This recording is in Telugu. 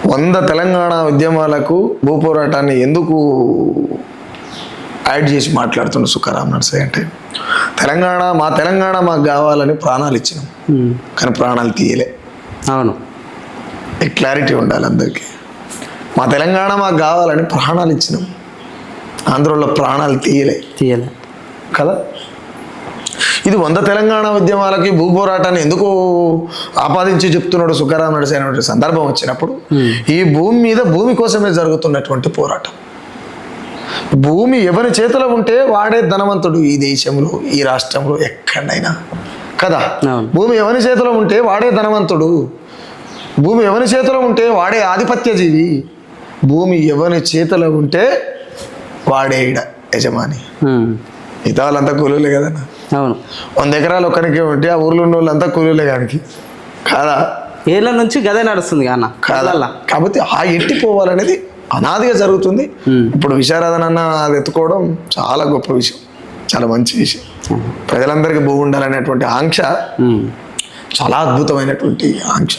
100 తెలంగాణ ఉద్యమాలకు భూ పోరాటాన్ని ఎందుకు యాడ్ చేసి మాట్లాడుతున్న సుఖరాం నర్సయ్య అంటే, మా తెలంగాణ మాకు కావాలని ప్రాణాలు ఇచ్చినాం, కానీ ప్రాణాలు తీయలే. అవును, క్లారిటీ ఉండాలి అందరికీ. మా తెలంగాణ మాకు కావాలని ప్రాణాలు ఇచ్చినాం, ఆంధ్రలో ప్రాణాలు తీయలే కదా. ఇది 100 తెలంగాణ ఉద్యమాలకి భూ పోరాటాన్ని ఎందుకు ఆపాదించి చెప్తున్నాడు సుఖరాం నర్సయ్య అనేటువంటి సందర్భం వచ్చినప్పుడు, ఈ భూమి మీద భూమి కోసమే జరుగుతున్నటువంటి పోరాటం. భూమి ఎవరి చేతిలో ఉంటే వాడే ధనవంతుడు ఈ దేశంలో, ఈ రాష్ట్రంలో, ఎక్కడైనా కదా. భూమి ఎవరి చేతిలో ఉంటే వాడే ధనవంతుడు, భూమి ఎవరి చేతిలో ఉంటే వాడే ఆధిపత్య జీవి, భూమి ఎవరి చేతిలో ఉంటే వాడే యజమాని. మిగతా వాళ్ళంతా కూలీలే కదన్నా. అవును, 100 ఎకరాలు ఒక్కరికి ఉంటే ఆ ఊర్లో ఉన్న వాళ్ళంతా కూలీలే కానీ కాదా. ఏళ్ళ నుంచి గదే నడుస్తుంది అన్న కాదా. కాబట్టి ఆ ఎట్టిపోవాలనేది అనాదిగా జరుగుతుంది. ఇప్పుడు విశారదన అన్న అది ఎత్తుకోవడం చాలా గొప్ప విషయం, చాలా మంచి విషయం. ప్రజలందరికీ భూమి ఉండాలనేటువంటి ఆంక్ష చాలా అద్భుతమైనటువంటి ఆంక్ష.